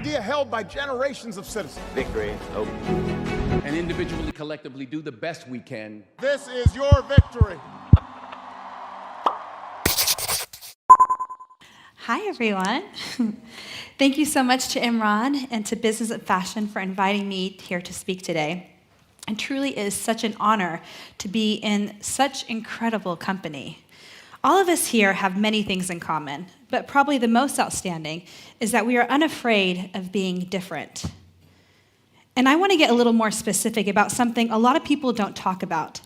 idea held by generations of citizens. Victory. Oh. And individually, collectively, do the best we can. This is your victory. Hi, everyone. Thank you so much to Imran and to Business of Fashion for inviting me here to speak today. It truly is such an honor to be in such incredible company. All of us here have many things in common, but probably the most outstanding is that we are unafraid of being different. And I want to get a little more specific about something a lot of people don't talk about,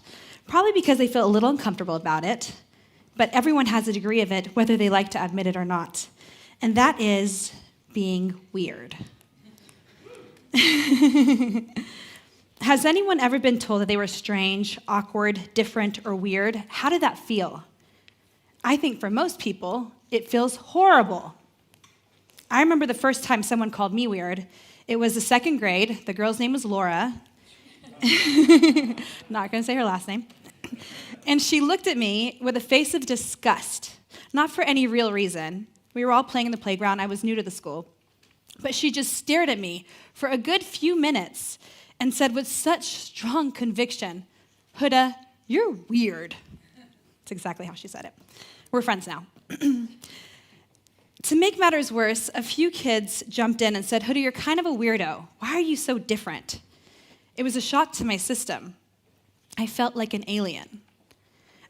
probably because they feel a little uncomfortable about it, but everyone has a degree of it, whether they like to admit it or not. And that is being weird. Has anyone ever been told that they were strange, awkward, different, or weird? How did that feel? I think for most people, it feels horrible. I remember the first time someone called me weird. It was the second grade. The girl's name was Laura. Not going to say her last name. And she looked at me with a face of disgust, not for any real reason. We were all playing in the playground. I was new to the school. But she just stared at me for a good few minutes and said with such strong conviction, "Huda, you're weird." That's exactly how she said it. We're friends now. To make matters worse, a few kids jumped in and said, "Huda, you're kind of a weirdo. Why are you so different?" It was a shock to my system. I felt like an alien.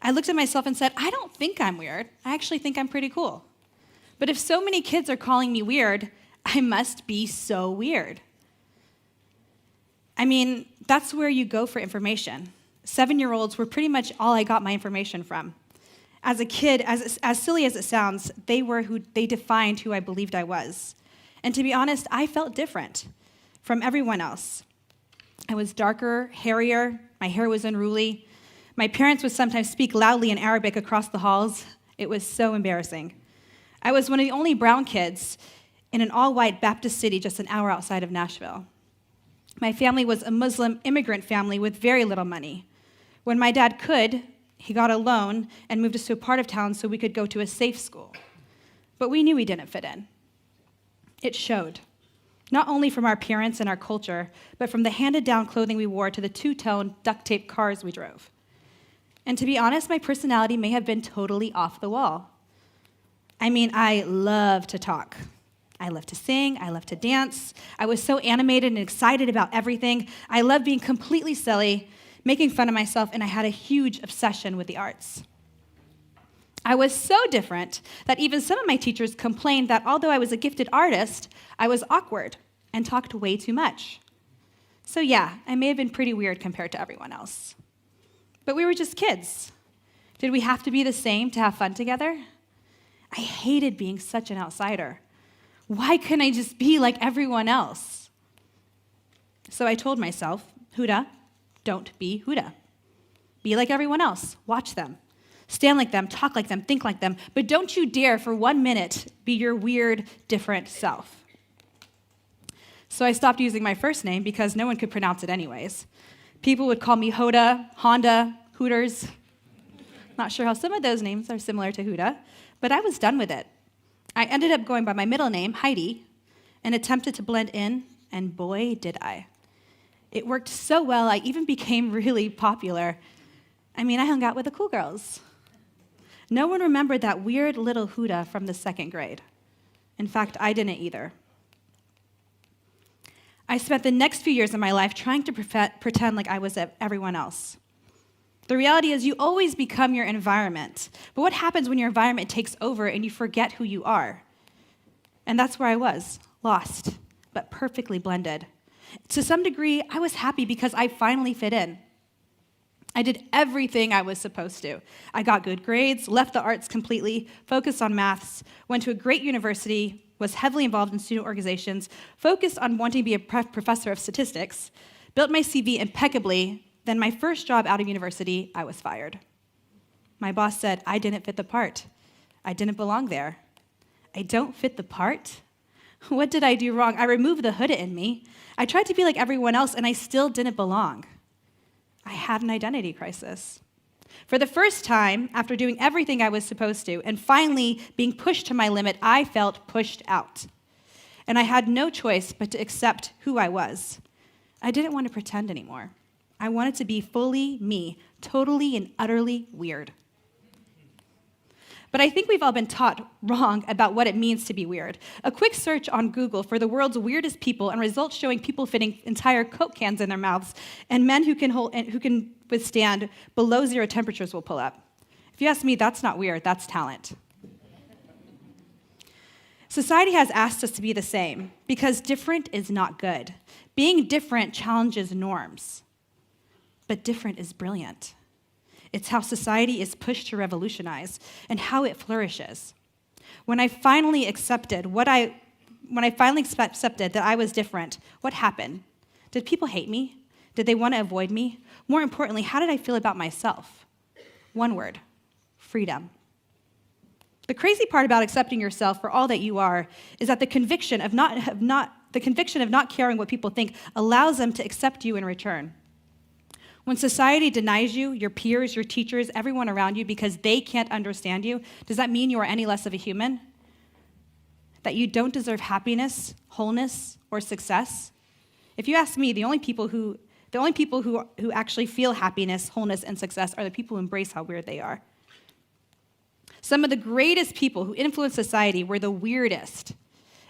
I looked at myself and said, I don't think I'm weird. I actually think I'm pretty cool. But if so many kids are calling me weird, I must be so weird. I mean, that's where you go for information. 7-year-olds were pretty much all I got my information from. As a kid, as silly as it sounds, they defined who I believed I was. And to be honest, I felt different from everyone else. I was darker, hairier, my hair was unruly. My parents would sometimes speak loudly in Arabic across the halls. It was so embarrassing. I was one of the only brown kids in an all-white Baptist city just an hour outside of Nashville. My family was a Muslim immigrant family with very little money. When my dad could, he got a loan and moved us to a part of town so we could go to a safe school. But we knew we didn't fit in. It showed, not only from our appearance and our culture, but from the handed-down clothing we wore to the two-tone, duct-taped cars we drove. And to be honest, my personality may have been totally off the wall. I mean, I love to talk. I love to sing, I love to dance. I was so animated and excited about everything. I loved being completely silly, making fun of myself, and I had a huge obsession with the arts. I was so different that even some of my teachers complained that although I was a gifted artist, I was awkward and talked way too much. So yeah, I may have been pretty weird compared to everyone else. But we were just kids. Did we have to be the same to have fun together? I hated being such an outsider. Why couldn't I just be like everyone else? So I told myself, Huda, don't be Huda. Be like everyone else. Watch them. Stand like them, talk like them, think like them, but don't you dare for 1 minute be your weird, different self. So I stopped using my first name because no one could pronounce it anyways. People would call me Hoda, Honda, Hooters. Not sure how some of those names are similar to Huda, but I was done with it. I ended up going by my middle name, Heidi, and attempted to blend in, and boy, did I. It worked so well, I even became really popular. I mean, I hung out with the cool girls. No one remembered that weird little Huda from the second grade. In fact, I didn't either. I spent the next few years of my life trying to pretend like I was everyone else. The reality is you always become your environment. But what happens when your environment takes over and you forget who you are? And that's where I was, lost, but perfectly blended. To some degree, I was happy because I finally fit in. I did everything I was supposed to. I got good grades, left the arts completely, focused on maths, went to a great university, was heavily involved in student organizations, focused on wanting to be a professor of statistics, built my CV impeccably. Then my first job out of university, I was fired. My boss said I didn't fit the part. I didn't belong there. I don't fit the part? What did I do wrong? I removed the Huda in me. I tried to be like everyone else, and I still didn't belong. I had an identity crisis. For the first time, after doing everything I was supposed to, and finally being pushed to my limit, I felt pushed out. and I had no choice but to accept who I was. I didn't want to pretend anymore. I wanted to be fully me, totally and utterly weird. But I think we've all been taught wrong about what it means to be weird. A quick search on Google for the world's weirdest people and results showing people fitting entire Coke cans in their mouths and men who can withstand below zero temperatures will pull up. If you ask me, that's not weird, that's talent. Society has asked us to be the same because different is not good. Being different challenges norms. But different is brilliant. It's how society is pushed to revolutionize and how it flourishes. When I finally accepted that I was different, what happened? Did people hate me? Did they want to avoid me? More importantly, how did I feel about myself? One word: freedom. The crazy part about accepting yourself for all that you are is that the conviction of not caring what people think allows them to accept you in return. When society denies you, your peers, your teachers, everyone around you because they can't understand you, does that mean you are any less of a human? That you don't deserve happiness, wholeness, or success? If you ask me, the only people who actually feel happiness, wholeness, and success are the people who embrace how weird they are. Some of the greatest people who influenced society were the weirdest,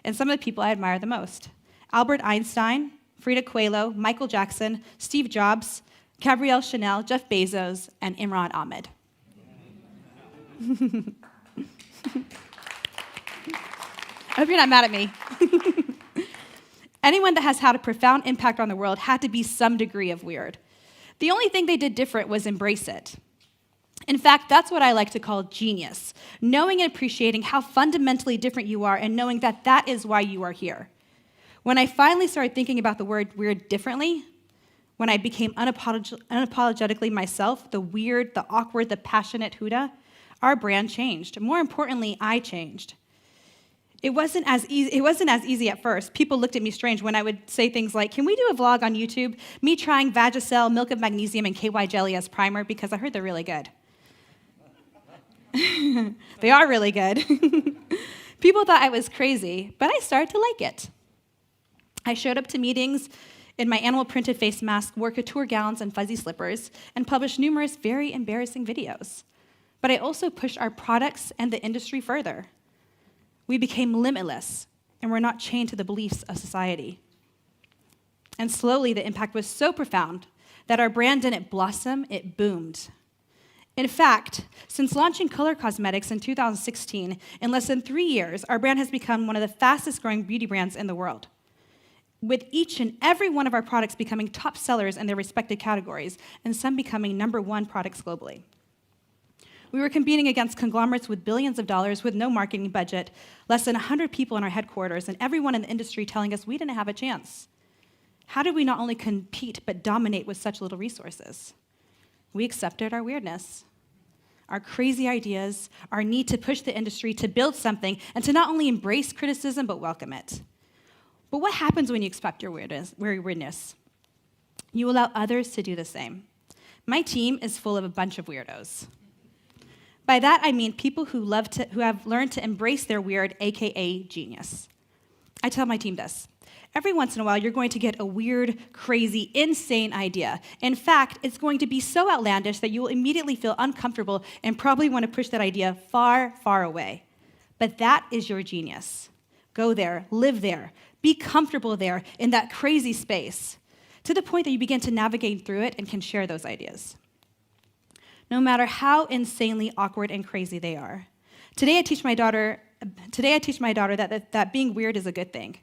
and some of the people I admire the most. Albert Einstein, Frida Kahlo, Michael Jackson, Steve Jobs, Gabrielle Chanel, Jeff Bezos, and Imran Ahmed. I hope you're not mad at me. Anyone that has had a profound impact on the world had to be some degree of weird. The only thing they did different was embrace it. In fact, that's what I like to call genius, knowing and appreciating how fundamentally different you are and knowing that that is why you are here. When I finally started thinking about the word weird differently, when I became unapologetically myself, the weird, the awkward, the passionate Huda, our brand changed. More importantly, I changed. It wasn't as easy at first. People looked at me strange when I would say things like, "Can we do a vlog on YouTube? Me trying Vagisil, milk of magnesium, and KY jelly as primer because I heard they're really good." They are really good. People thought I was crazy, but I started to like it. I showed up to meetings in my animal printed face mask, wore couture gowns and fuzzy slippers, and published numerous very embarrassing videos. But I also pushed our products and the industry further. We became limitless, and we're not chained to the beliefs of society. And slowly, the impact was so profound that our brand didn't blossom, it boomed. In fact, since launching color cosmetics in 2016, in less than 3 years, our brand has become one of the fastest growing beauty brands in the world, with each and every one of our products becoming top sellers in their respective categories, and some becoming #1 products globally. We were competing against conglomerates with billions of dollars with no marketing budget, less than 100 people in our headquarters, and everyone in the industry telling us we didn't have a chance. How did we not only compete, but dominate with such little resources? We accepted our weirdness, our crazy ideas, our need to push the industry to build something, and to not only embrace criticism, but welcome it. But what happens when you accept your weirdness? You allow others to do the same. My team is full of a bunch of weirdos. By that, I mean people who have learned to embrace their weird, AKA genius. I tell my team this. Every once in a while, you're going to get a weird, crazy, insane idea. In fact, it's going to be so outlandish that you will immediately feel uncomfortable and probably want to push that idea far, far away. But that is your genius. Go there, live there, be comfortable there in that crazy space, to the point that you begin to navigate through it and can share those ideas, no matter how insanely awkward and crazy they are. Today I teach my daughter that being weird is a good thing.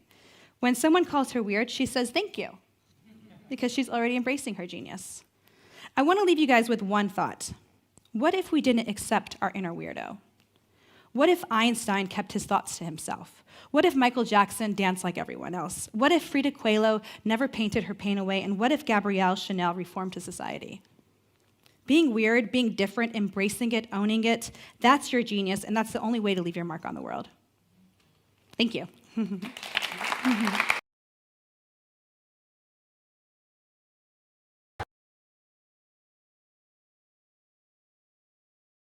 When someone calls her weird, she says thank you, because she's already embracing her genius. I want to leave you guys with one thought. What if we didn't accept our inner weirdo? What if Einstein kept his thoughts to himself? What if Michael Jackson danced like everyone else? What if Frida Kahlo never painted her pain away? And what if Gabrielle Chanel reformed to society? Being weird, being different, embracing it, owning it, that's your genius, and that's the only way to leave your mark on the world. Thank you.